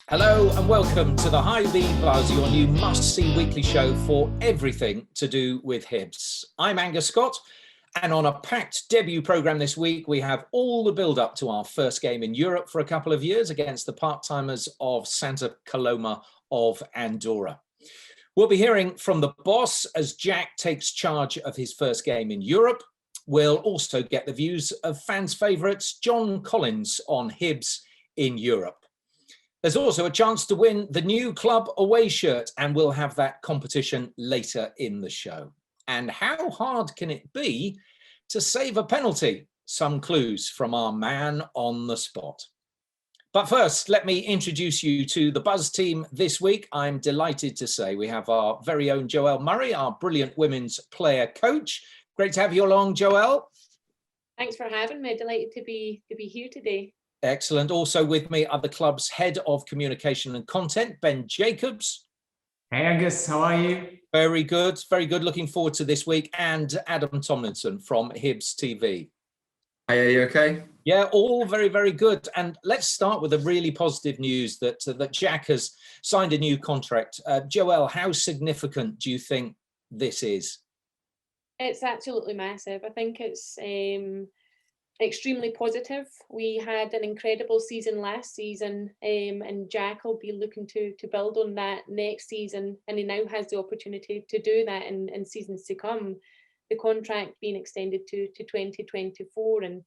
Hello and welcome to the Hibee Buzz, your new must-see weekly show for everything to do with Hibs. I'm Angus Scott, and on a packed debut programme this week, we have all the build-up to our first game in Europe for a couple of years against the part-timers of Santa Coloma of Andorra. We'll be hearing from the boss as Jack takes charge of his first game in Europe. We'll also get the views of fans' favourites John Collins on Hibs in Europe. There's also a chance to win the new club away shirt, and we'll have that competition later in the show. And how hard can it be to save a penalty? Some clues from our man on the spot. But first, let me introduce you to the Buzz team this week. I'm delighted to say we have our very own Joelle Murray, our brilliant women's player coach. Great to have you along, Joelle. Thanks for having me. Delighted to be here today. Excellent. Also with me are the club's head of communication and content, Ben Jacobs. Hey Angus, how are you? Very good, very good. Looking forward to this week. And Adam Tomlinson from Hibs TV. Hey, are you okay? Yeah, all very, very good. And let's start with the really positive news that Jack has signed a new contract. Joelle, how significant do you think this is? It's absolutely massive. I think it's extremely positive. We had an incredible season last season, and Jack will be looking to build on that next season, and he now has the opportunity to do that in seasons to come. The contract being extended to 2024, and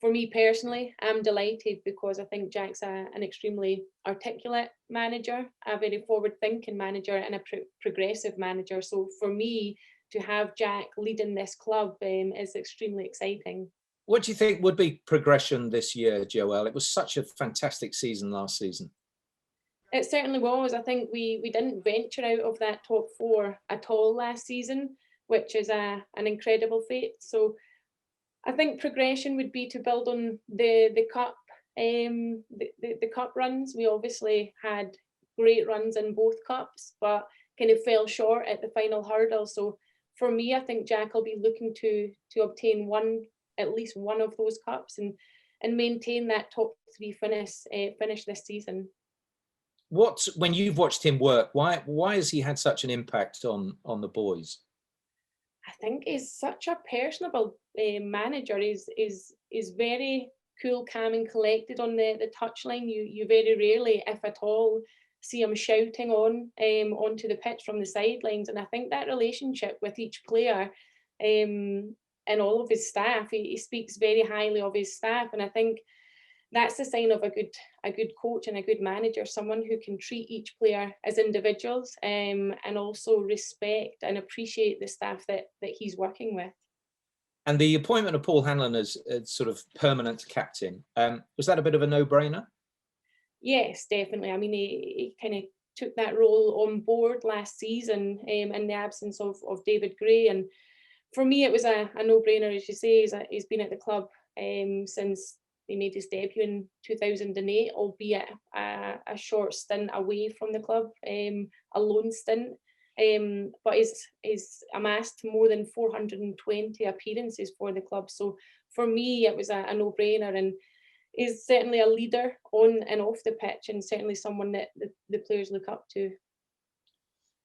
for me personally, I'm delighted because I think Jack's an extremely articulate manager, a very forward-thinking manager, and a progressive manager. So for me to have Jack leading this club is extremely exciting. What do you think would be progression this year, Joelle? It was such a fantastic season last season. It certainly was. I think we didn't venture out of that top four at all last season, which is an incredible feat. So I think progression would be to build on the cup, the cup runs. We obviously had great runs in both cups, but kind of fell short at the final hurdle. So for me, I think Jack will be looking to obtain at least one of those cups and maintain that top three finish this season. When you've watched him work, why has he had such an impact on the boys? I think he's such a personable manager. He's very cool, calm and collected on the touchline. You very rarely, if at all, see him shouting onto the pitch from the sidelines. And I think that relationship with each player and all of his staff, he speaks very highly of his staff, and I think that's the sign of a good coach and a good manager, someone who can treat each player as individuals and also respect and appreciate the staff that he's working with. And the appointment of Paul Hanlon as sort of permanent captain, was that a bit of a no-brainer? Yes, definitely. I mean, he kind of took that role on board last season in the absence of David Gray, and for me, it was a no-brainer, as you say. He's been at the club since he made his debut in 2008, albeit a short stint away from the club, a loan stint. But he's amassed more than 420 appearances for the club. So for me, it was a no-brainer, and he's certainly a leader on and off the pitch, and certainly someone that the players look up to.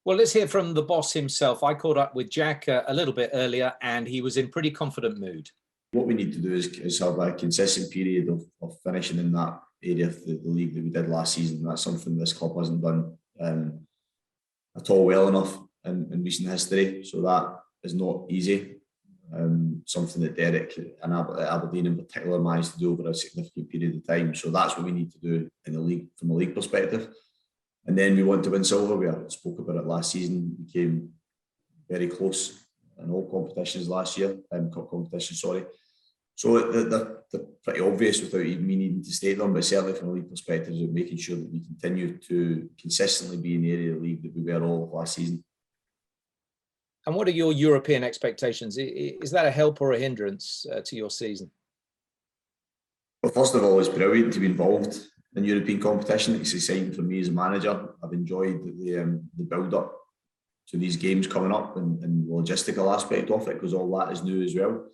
Well, let's hear from the boss himself. I caught up with Jack a little bit earlier, and he was in pretty confident mood. What we need to do is have a consistent period of finishing in that area of the league that we did last season. That's something this club hasn't done at all well enough in recent history. So that is not easy. Something that Derek and Aberdeen in particular managed to do over a significant period of time. So that's what we need to do in the league from a league perspective. And then we want to win silver. We spoke about it last season. We came very close in all competitions last year, cup competitions, sorry. So they're pretty obvious without even me needing to state them, but certainly from a league perspective, is making sure that we continue to consistently be in the area of the league that we were all of last season. And what are your European expectations? Is that a help or a hindrance to your season? Well, first of all, it's brilliant to be involved in European competition. It's exciting for me as a manager. I've enjoyed the build-up to these games coming up and the logistical aspect of it, because all that is new as well.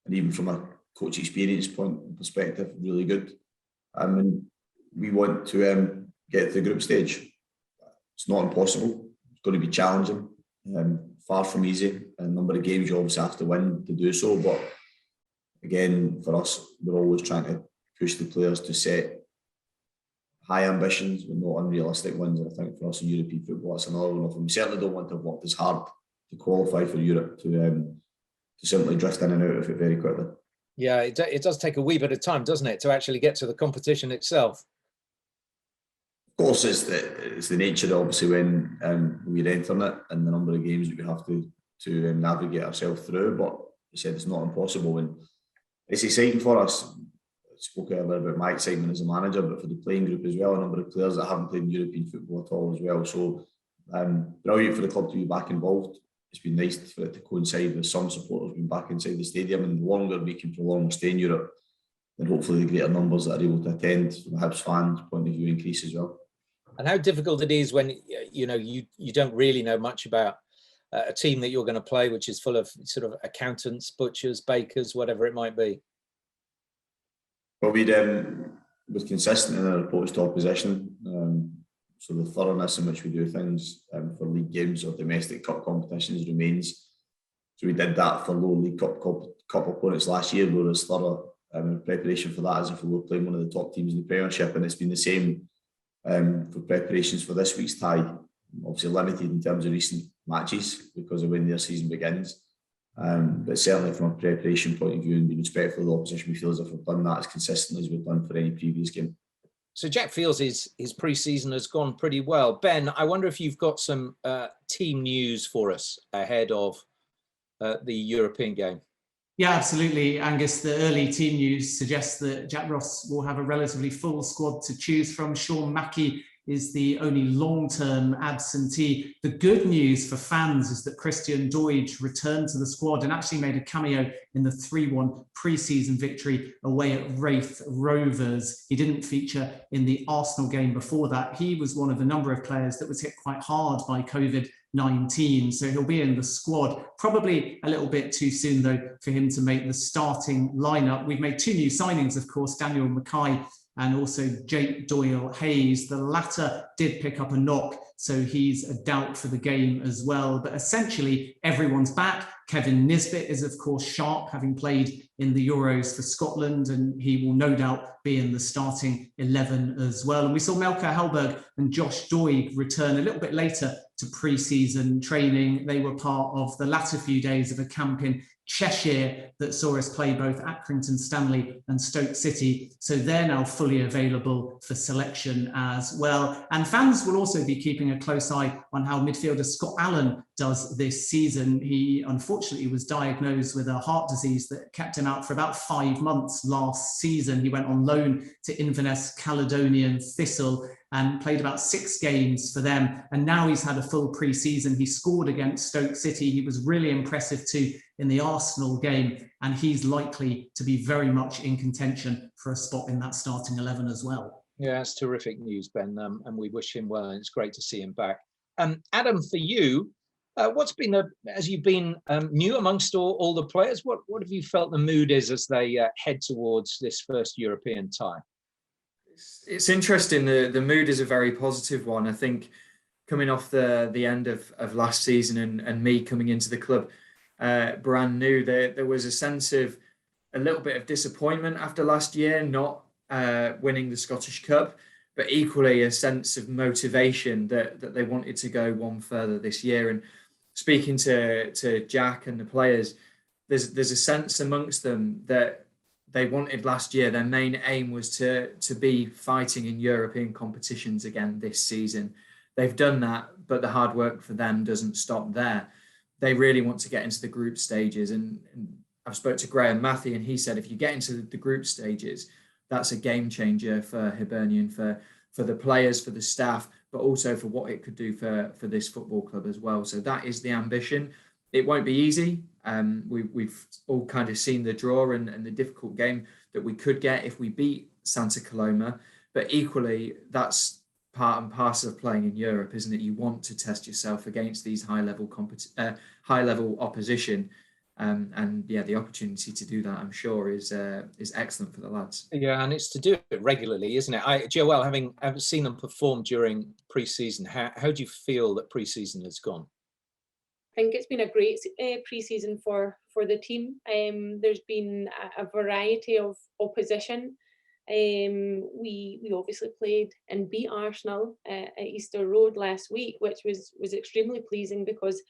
And even from a coach experience point perspective, really good. And we want to get to the group stage. It's not impossible. It's going to be challenging. Far from easy. A number of games you obviously have to win to do so. But again, for us, we're always trying to push the players to set high ambitions with not unrealistic ones. And I think for us in European football, that's another one of them. We certainly don't want to have worked as hard to qualify for Europe to simply drift in and out of it very quickly. Yeah, it does take a wee bit of time, doesn't it, to actually get to the competition itself? Of course, it's the nature, obviously, when we're entering it and the number of games that we have to navigate ourselves through. But I said it's not impossible, and it's exciting for us. I spoke a little bit about my excitement as a manager, but for the playing group as well, a number of players that haven't played in European football at all as well. So brilliant for the club to be back involved. It's been nice for it to coincide with some supporters being back inside the stadium, and the longer we can prolong our stay in Europe, then hopefully the greater numbers that are able to attend from a Hibs fans' point of view increase as well. And how difficult it is when you don't really know much about a team that you're going to play, which is full of sort of accountants, butchers, bakers, whatever it might be. Well, we're consistent in our approach to opposition. So the thoroughness in which we do things for league games or domestic cup competitions remains. So we did that for low league cup opponents last year. We were as thorough in preparation for that as if we were playing one of the top teams in the Premiership, and it's been the same for preparations for this week's tie. Obviously limited in terms of recent matches because of when their season begins. But certainly from a preparation point of view and being respectful of the opposition, we feel as if we've done that as consistently as we've done for any previous game. So Jack feels his pre-season has gone pretty well. Ben, I wonder if you've got some team news for us ahead of the European game. Yeah, absolutely, Angus. The early team news suggests that Jack Ross will have a relatively full squad to choose from. Sean Mackey is the only long-term absentee. The good news for fans is that Christian Doidge returned to the squad and actually made a cameo in the 3-1 pre-season victory away at Wraith Rovers. He didn't feature in the Arsenal game before that. He was one of a number of players that was hit quite hard by COVID-19, so he'll be in the squad. Probably a little bit too soon, though, for him to make the starting lineup. We've made two new signings, of course, Daniel Mackay and also Jake Doyle-Hayes. The latter did pick up a knock, so he's a doubt for the game as well. But essentially, everyone's back. Kevin Nisbet is, of course, sharp, having played in the Euros for Scotland, and he will no doubt be in the starting 11 as well. And we saw Melker Hellberg and Josh Doig return a little bit later to pre-season training. They were part of the latter few days of a camp in Cheshire that saw us play both Accrington Stanley and Stoke City. So they're now fully available for selection as well. And fans will also be keeping a close eye on how midfielder Scott Allen does this season. He unfortunately was diagnosed with a heart disease that kept him out for about 5 months last season. He went on loan to Inverness Caledonian Thistle and played about 6 games for them. And now he's had a full pre-season. He scored against Stoke City. He was really impressive too in the Arsenal game. And he's likely to be very much in contention for a spot in that starting 11 as well. Yeah, that's terrific news, Ben. And we wish him well. And it's great to see him back. Adam, for you, what's been, as you've been new amongst all the players, what have you felt the mood is as they head towards this first European tie? It's interesting. The mood is a very positive one. I think coming off the end of last season and me coming into the club brand new, there was a sense of a little bit of disappointment after last year, not winning the Scottish Cup, but equally a sense of motivation that they wanted to go one further this year. And speaking to Jack and the players, there's a sense amongst them that they wanted last year. Their main aim was to be fighting in European competitions again this season. They've done that, but the hard work for them doesn't stop there. They really want to get into the group stages. And I've spoke to Graham Matthew, and he said, if you get into the group stages, that's a game changer for Hibernian, for the players, for the staff, but also for what it could do for this football club as well. So that is the ambition. It won't be easy. We've all kind of seen the draw and the difficult game that we could get if we beat Santa Coloma. But equally, that's part and parcel of playing in Europe, isn't it? You want to test yourself against these high level opposition. And yeah, the opportunity to do that, I'm sure, is excellent for the lads. Yeah, and it's to do it regularly, isn't it? Joelle, having seen them perform during pre-season, how do you feel that pre-season has gone? I think it's been a great pre-season for the team. There's been a variety of opposition. We obviously played and beat Arsenal at Easter Road last week, which was extremely pleasing because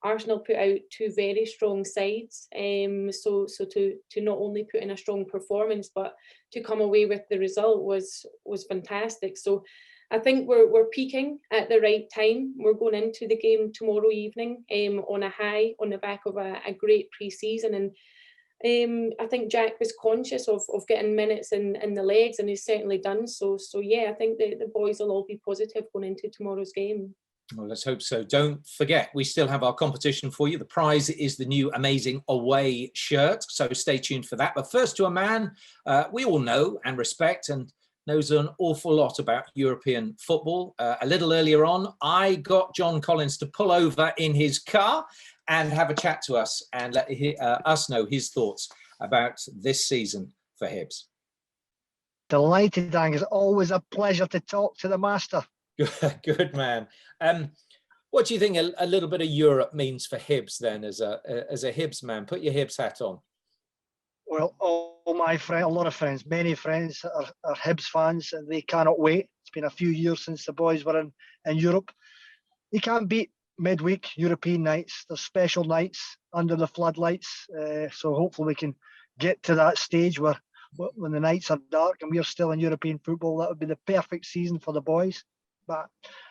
Arsenal put out two very strong sides. So to not only put in a strong performance, but to come away with the result was fantastic. So I think we're peaking at the right time. We're going into the game tomorrow evening on a high, on the back of a great pre-season. And I think Jack was conscious of getting minutes in the legs, and he's certainly done so. So yeah, I think the boys will all be positive going into tomorrow's game. Well, let's hope so. Don't forget, we still have our competition for you. The prize is the new amazing away shirt. So stay tuned for that. But first, to a man we all know and respect and knows an awful lot about European football. A little earlier on, I got John Collins to pull over in his car and have a chat to us and let us know his thoughts about this season for Hibs. Delighted, Angus. Always a pleasure to talk to the master. Good man. What do you think a little bit of Europe means for Hibs then, as a Hibs man? Put your Hibs hat on. Well, all my friends, a lot of friends, many friends are Hibs fans, and they cannot wait. It's been a few years since the boys were in Europe. You can't beat midweek European nights. There's special nights under the floodlights. So hopefully we can get to that stage where when the nights are dark and we're still in European football. That would be the perfect season for the boys. But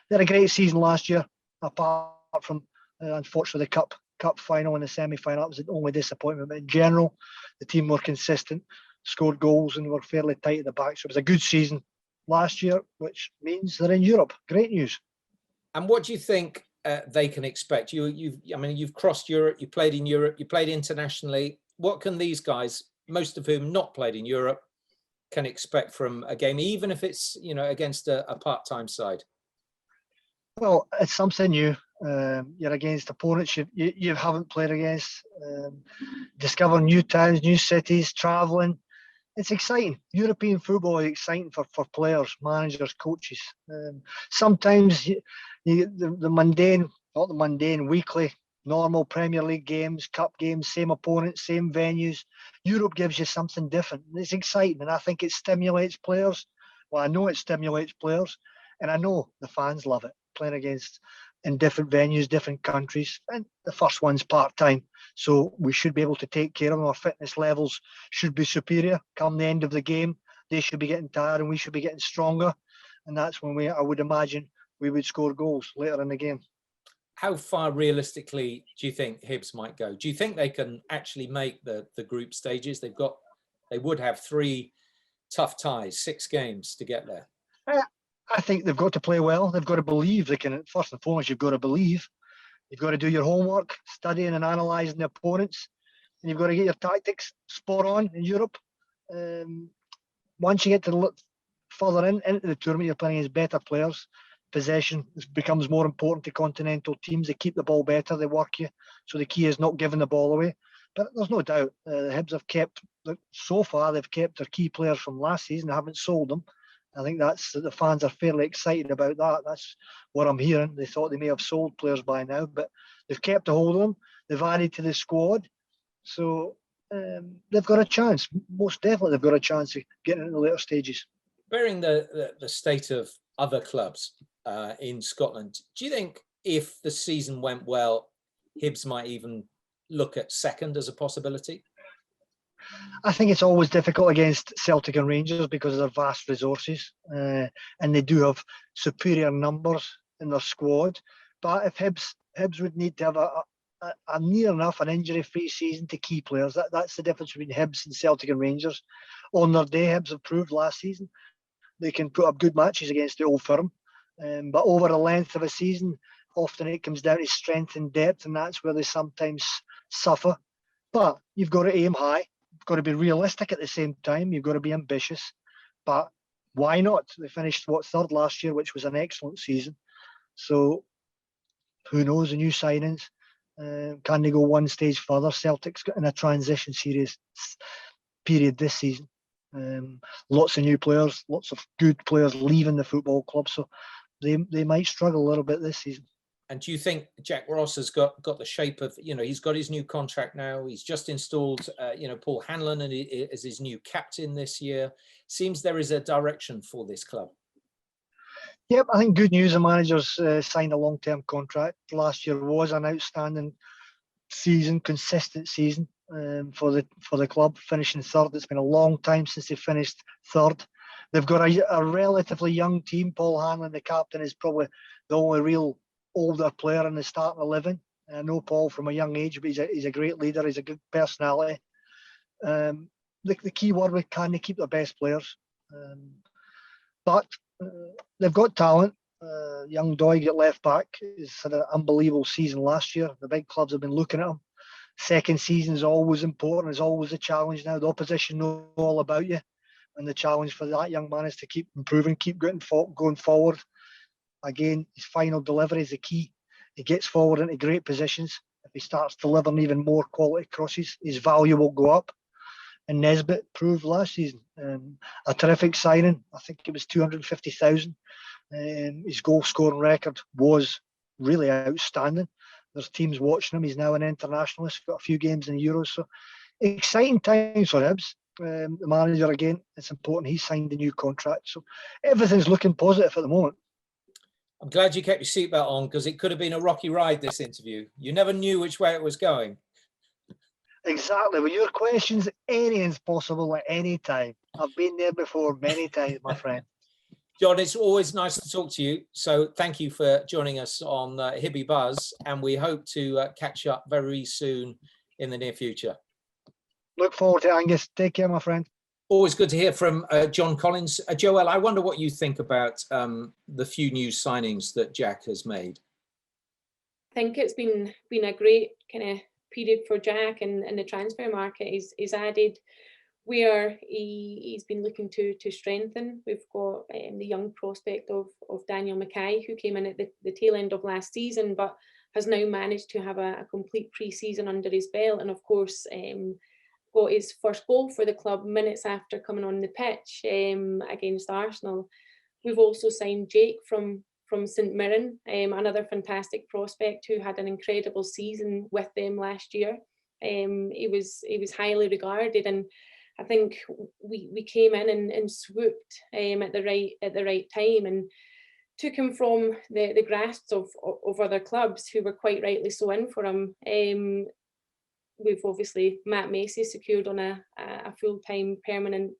they had a great season last year, apart from unfortunately the cup final and the semi-final. That was the only disappointment. But in general, the team were consistent, scored goals, and were fairly tight at the back. So it was a good season last year, which means they're in Europe. Great news. And what do you think they can expect? You've crossed Europe, you played in Europe, you played internationally. What can these guys, most of whom not played in Europe, can expect from a game, even if it's against a part-time side? Well, it's something new. You're against opponents you haven't played against. Discovering new towns, new cities, travelling. It's exciting. European football is exciting for players, managers, coaches. Sometimes the mundane, not the mundane, weekly, normal Premier League games, cup games, same opponents, same venues. Europe gives you something different. It's exciting, and I think it stimulates players. Well, I know it stimulates players, and I know the fans love it, playing against in different venues, different countries. And the first one's part-time, so we should be able to take care of them. Our fitness levels should be superior. Come the end of the game, they should be getting tired and we should be getting stronger. And that's when I would imagine we would score goals later in the game. How far realistically do you think Hibs might go? Do you think they can actually make the group stages? They would have 3 tough ties, 6 games to get there. I think they've got to play well. They've got to believe they can. First and foremost, you've got to believe. You've got to do your homework, studying and analysing the opponents, and you've got to get your tactics spot on in Europe. Once you get to further into the tournament, you're playing against better players. Possession becomes more important to continental teams. They keep the ball better, they work you. So the key is not giving the ball away. But there's no doubt the Hibs have kept, so far, they've kept their key players from last season. They haven't sold them. I think the fans are fairly excited about that. That's what I'm hearing. They thought they may have sold players by now, but they've kept a hold of them. They've added to the squad. So they've got a chance. Most definitely they've got a chance of getting into the later stages. Bearing the state of other clubs in Scotland, do you think if the season went well, Hibs might even look at second as a possibility? I think it's always difficult against Celtic and Rangers because of their vast resources, and they do have superior numbers in their squad. But if Hibs would need to have a near enough an injury-free season to key players. That's the difference between Hibs and Celtic and Rangers. On their day, Hibs have proved last season they can put up good matches against the Old Firm, but over the length of a season, often it comes down to strength and depth, and that's where they sometimes suffer. But you've got to aim high. You've got to be realistic at the same time. You've got to be ambitious. But why not? They finished, third last year, which was an excellent season. So who knows, the new signings. Can they go one stage further? Celtic's got in a transition series period this season. Lots of new players, lots of good players leaving the football club, so they might struggle a little bit this season. And do you think Jack Ross has got the shape of, he's got his new contract now. He's just installed, Paul Hanlon as his new captain this year. Seems there is a direction for this club. Yep, I think good news. The managers signed a long-term contract. Last year was an outstanding season, consistent season for the club, finishing third. It's been a long time since they finished third. They've got a relatively young team. Paul Hanlon, the captain, is probably the only real older player in the starting 11. I know Paul from a young age, but he's a great leader. He's a good personality. The key word was, can they keep their best players? But they've got talent. Young Doig at left back has had an unbelievable season last year. The big clubs have been looking at him. Second season is always important. It's always a challenge now. The opposition know all about you. And the challenge for that young man is to keep improving, keep going forward. Again, his final delivery is the key. He gets forward into great positions. If he starts delivering even more quality crosses, his value will go up. And Nesbitt proved last season a terrific signing. I think it was 250,000. His goal scoring record was really outstanding. There's teams watching him. He's now an internationalist. Got a few games in the Euros. So exciting times for Hibs. The manager, again, it's important. He signed a new contract. So everything's looking positive at the moment. I'm glad you kept your seatbelt on, because it could have been a rocky ride, this interview. You never knew which way it was going. Exactly. With your questions, anything's possible at any time. I've been there before many times, my friend. John, it's always nice to talk to you. So thank you for joining us on Hibee Buzz, and we hope to catch up very soon in the near future. Look forward to it, Angus. Take care, my friend. Always good to hear from John Collins. Joelle, I wonder what you think about the few new signings that Jack has made. I think it's been a great kind of period for Jack, and the transfer market is added where he's been looking to strengthen. We've got the young prospect of Daniel Mackay, who came in at the tail end of last season, but has now managed to have a complete pre-season under his belt, and of course got his first goal for the club minutes after coming on the pitch against Arsenal. We've also signed Jake from St Mirren, another fantastic prospect who had an incredible season with them last year. He was highly regarded, and I think we came in and swooped at the right time and took him from the grasps of other clubs who were quite rightly so in for him. We've obviously Matt Macy secured on a full-time permanent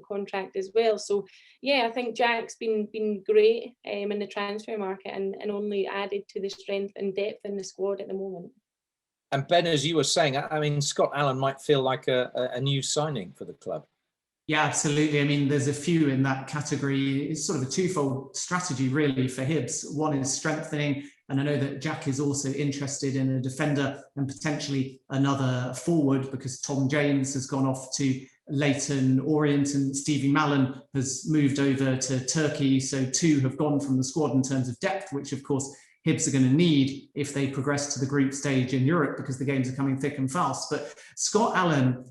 contract as well. So yeah, I think Jack's been great in the transfer market and only added to the strength and depth in the squad at the moment. And Ben, as you were saying, I mean, Scott Allen might feel like a new signing for the club. Yeah, absolutely. I mean, there's a few in that category. It's sort of a twofold strategy, really, for Hibs. One is strengthening, and I know that Jack is also interested in a defender and potentially another forward, because Tom James has gone off to Leyton Orient and Stevie Mallon has moved over to Turkey. So two have gone from the squad in terms of depth, which of course Hibs are going to need if they progress to the group stage in Europe, because the games are coming thick and fast. But Scott Allen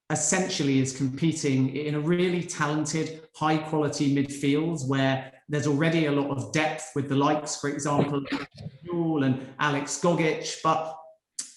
essentially is competing in a really talented, high-quality midfield where there's already a lot of depth with the likes, for example, Joel and Alex Gogic. But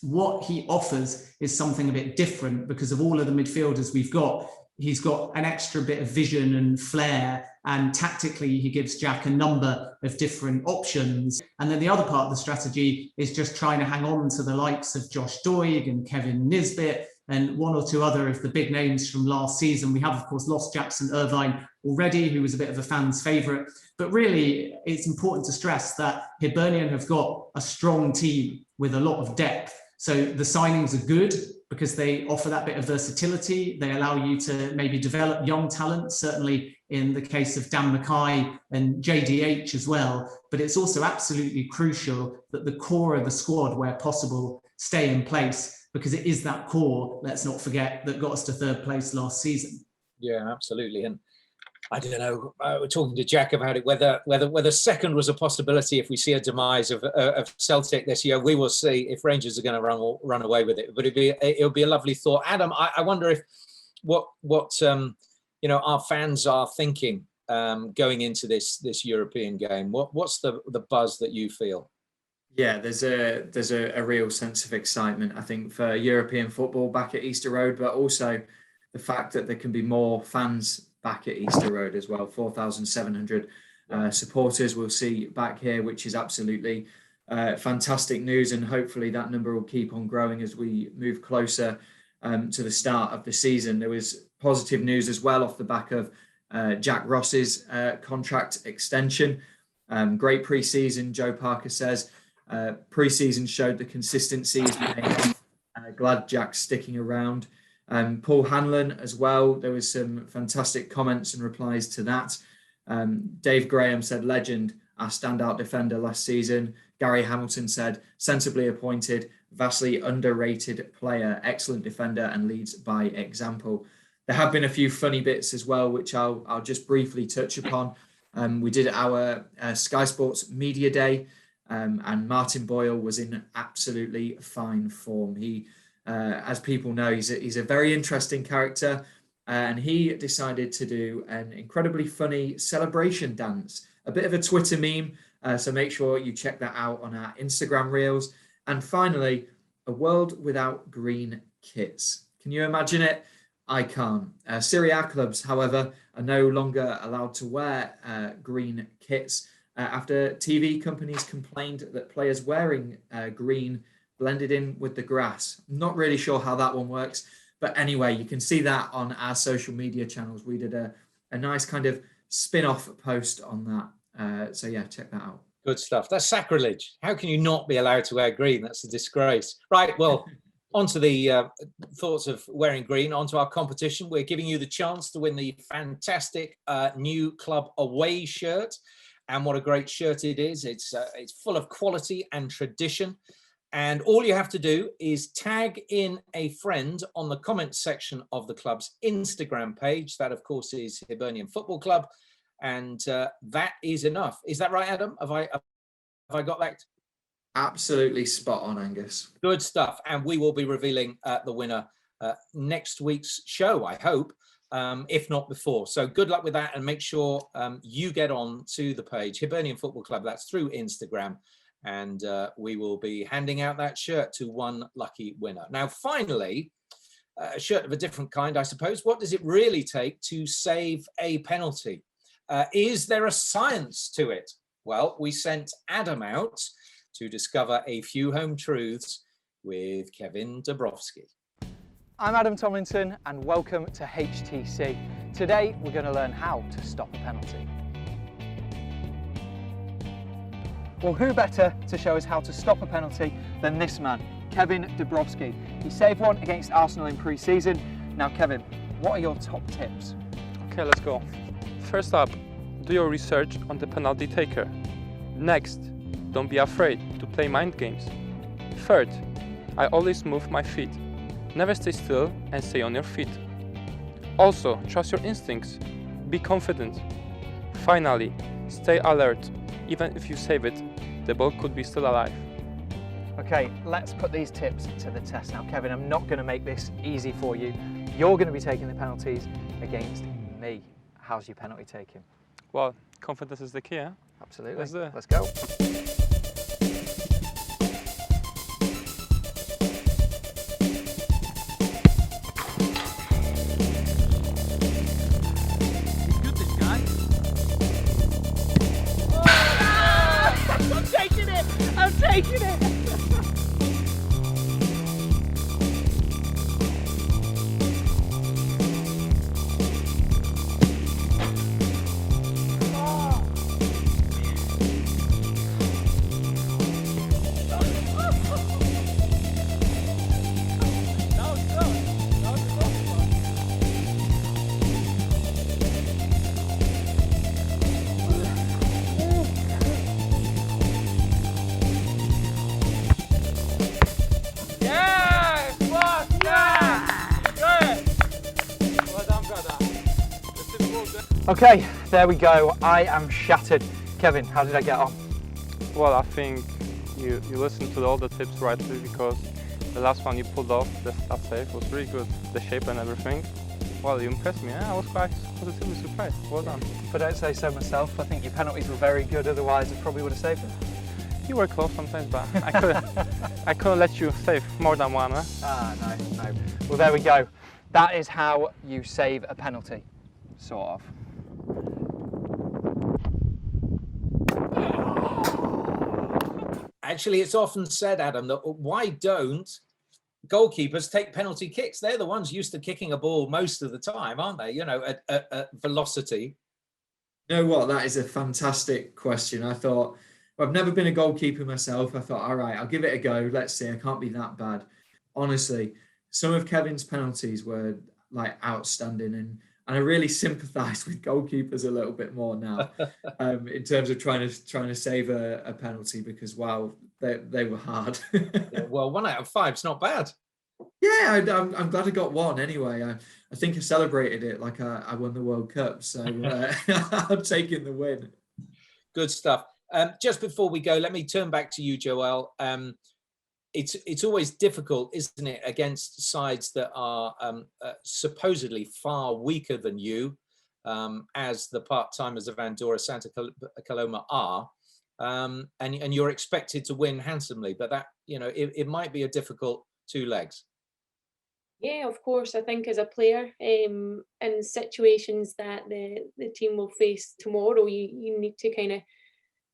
what he offers is something a bit different because of all of the midfielders we've got. He's got an extra bit of vision and flair, and tactically he gives Jack a number of different options. And then the other part of the strategy is just trying to hang on to the likes of Josh Doig and Kevin Nisbet and one or two other of the big names from last season. We have, of course, lost Jackson Irvine already, who was a bit of a fan's favourite. But really, it's important to stress that Hibernian have got a strong team with a lot of depth. So the signings are good because they offer that bit of versatility. They allow you to maybe develop young talent, certainly in the case of Dan Mackay and JDH as well. But it's also absolutely crucial that the core of the squad, where possible, stay in place, because it is that core, let's not forget, that got us to third place last season. Yeah, absolutely. And I don't know. We're talking to Jack about it. Whether second was a possibility if we see a demise of Celtic this year. We will see if Rangers are going to run away with it. But it'll be a lovely thought. Adam, I wonder if what our fans are thinking going into this European game. What's the buzz that you feel? Yeah, there's a real sense of excitement, I think, for European football back at Easter Road, but also the fact that there can be more fans back at Easter Road as well. 4,700 supporters we'll see back here, which is absolutely fantastic news, and hopefully that number will keep on growing as we move closer to the start of the season. There was positive news as well off the back of Jack Ross's contract extension. Great pre-season, Joe Parker says. Pre-season showed the consistency is paying off. Glad Jack's sticking around. Paul Hanlon as well. There was some fantastic comments and replies to that. Dave Graham said, legend, our standout defender last season. Gary Hamilton said, sensibly appointed, vastly underrated player, excellent defender and leads by example. There have been a few funny bits as well, which I'll just briefly touch upon. We did our Sky Sports Media Day, and Martin Boyle was in absolutely fine form. He, as people know, he's a very interesting character, and he decided to do an incredibly funny celebration dance, a bit of a Twitter meme. So make sure you check that out on our Instagram reels. And finally, a world without green kits. Can you imagine it? I can't. Serie A clubs, however, are no longer allowed to wear green kits after TV companies complained that players wearing green blended in with the grass. Not really sure how that one works, but anyway, you can see that on our social media channels. We did a nice kind of spin-off post on that. So yeah, check that out. Good stuff. That's sacrilege. How can you not be allowed to wear green? That's a disgrace. Right, well, on to the thoughts of wearing green, on to our competition. We're giving you the chance to win the fantastic new club away shirt. And what a great shirt it is. It's full of quality and tradition. And all you have to do is tag in a friend on the comments section of the club's Instagram page. That, of course, is Hibernian Football Club. And that is enough. Is that right, Adam? Have I got that? Absolutely spot on, Angus. Good stuff. And we will be revealing the winner next week's show, I hope, if not before. So good luck with that, and make sure you get on to the page, Hibernian Football Club. That's through Instagram. And we will be handing out that shirt to one lucky winner. Now, finally, a shirt of a different kind, I suppose. What does it really take to save a penalty? Is there a science to it? Well, we sent Adam out to discover a few home truths with Kevin Dabrowski. I'm Adam Tomlinson and welcome to HTC. Today we're going to learn how to stop a penalty. Well, who better to show us how to stop a penalty than this man, Kevin Dabrowski. He saved one against Arsenal in pre-season. Now Kevin, what are your top tips? Okay, let's go. First up, do your research on the penalty taker. Next, don't be afraid to play mind games. Third, I always move my feet. Never stay still and stay on your feet. Also, trust your instincts. Be confident. Finally, stay alert. Even if you save it, the ball could be still alive. Okay, let's put these tips to the test. Now, Kevin, I'm not going to make this easy for you. You're going to be taking the penalties against me. How's your penalty taking? Well, confidence is the key, eh? Absolutely. Let's go. I'm taking it! Okay, there we go. I am shattered. Kevin, how did I get on? Well, I think you listened to all the tips rightly, because the last one you pulled off, the stat save, was really good. The shape and everything. Well, you impressed me. I was quite positively surprised. Well done. If I don't say so myself, I think your penalties were very good. Otherwise, I probably would have saved them. You were close sometimes, but I couldn't let you save more than one. No. Well, there we go. That is how you save a penalty, sort of. Actually, it's often said, Adam, that why don't goalkeepers take penalty kicks? They're the ones used to kicking a ball most of the time, aren't they? You know, at velocity. You know what? That is a fantastic question. I thought, well, I've never been a goalkeeper myself. I thought, all right, I'll give it a go. Let's see. I can't be that bad. Honestly, some of Kevin's penalties were like outstanding, and I really sympathise with goalkeepers a little bit more now, in terms of trying to save a penalty, because wow, they were hard. Yeah, well, 1 out of 5 is not bad. Yeah, I'm glad I got one anyway. I think I celebrated it like I won the World Cup, so I'm taking the win. Good stuff. Just before we go, let me turn back to you, Joelle. It's always difficult, isn't it, against sides that are supposedly far weaker than you, as the part-timers of Andorra Santa Coloma are, and you're expected to win handsomely, but that, you know, it might be a difficult 2 legs. Yeah, of course. I think as a player, in situations that the team will face tomorrow, you need to kind of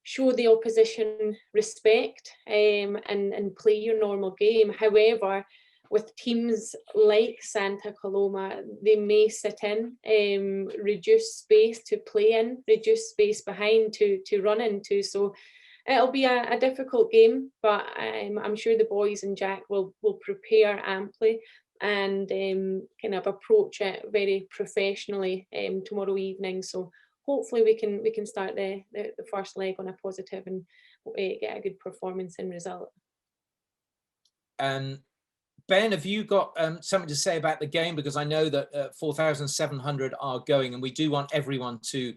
show the opposition respect, and play your normal game. However, with teams like Santa Coloma, they may sit in, reduce space to play in, reduce space behind to run into. So it'll be a difficult game, but I'm sure the boys and Jack will prepare amply and kind of approach it very professionally tomorrow evening. So hopefully we can start the first leg on a positive and get a good performance and result. Ben, have you got something to say about the game? Because I know that 4,700 are going, and we do want everyone to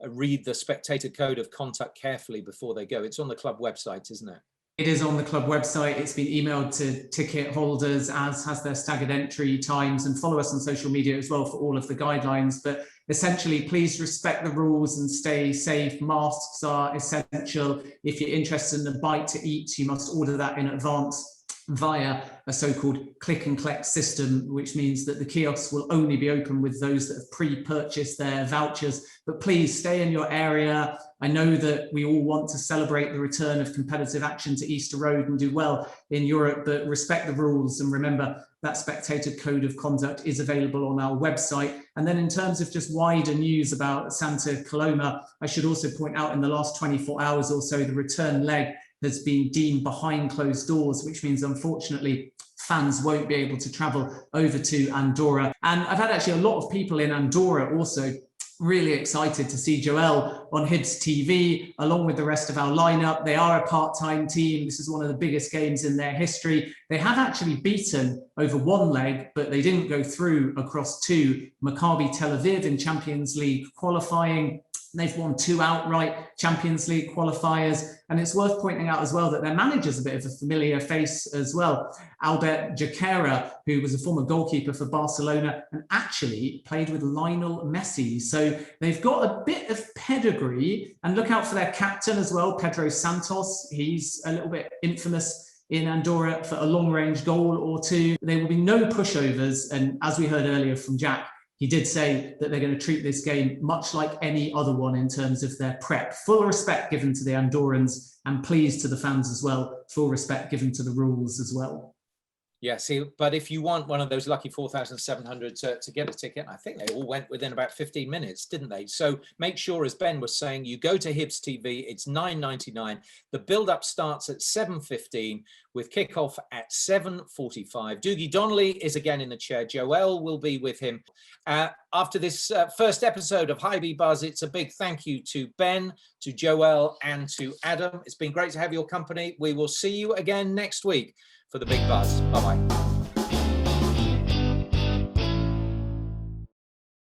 read the spectator code of conduct carefully before they go. It's on the club website, isn't it? It is on the club website. It's been emailed to ticket holders, as has their staggered entry times, and follow us on social media as well for all of the guidelines. But essentially, please respect the rules and stay safe. Masks are essential. If you're interested in a bite to eat, you must order that in advance via a so-called click and collect system, which means that the kiosks will only be open with those that have pre-purchased their vouchers. But please stay in your area. I know that we all want to celebrate the return of competitive action to Easter Road and do well in Europe, but respect the rules, and remember that spectator code of conduct is available on our website. And then in terms of just wider news about Santa Coloma, I should also point out in the last 24 hours or so, the return leg has been deemed behind closed doors, which means unfortunately fans won't be able to travel over to Andorra. And I've had actually a lot of people in Andorra also really excited to see Joelle on Hibs TV, along with the rest of our lineup. They are a part-time team. This is one of the biggest games in their history. They have actually beaten over 1 leg, but they didn't go through across 2. Maccabi Tel Aviv in Champions League qualifying. They've won 2 outright Champions League qualifiers. And it's worth pointing out as well that their manager's a bit of a familiar face as well. Albert Jaquera, who was a former goalkeeper for Barcelona and actually played with Lionel Messi. So they've got a bit of pedigree, and look out for their captain as well, Pedro Santos. He's a little bit infamous in Andorra for a long-range goal or 2. There will be no pushovers. And as we heard earlier from Jack, he did say that they're going to treat this game much like any other one in terms of their prep. Full respect given to the Andorrans, and pleased to the fans as well. Full respect given to the rules as well. Yeah, see, but if you want one of those lucky 4,700 to get a ticket, I think they all went within about 15 minutes, didn't they? So make sure, as Ben was saying, you go to Hibs TV. It's $9.99. The build-up starts at 7:15 with kickoff at 7:45. Doogie Donnelly is again in the chair. Joelle will be with him. After this first episode of Hibee Buzz, it's a big thank you to Ben, to Joelle, and to Adam. It's been great to have your company. We will see you again next week for the Big Buzz. Bye-bye.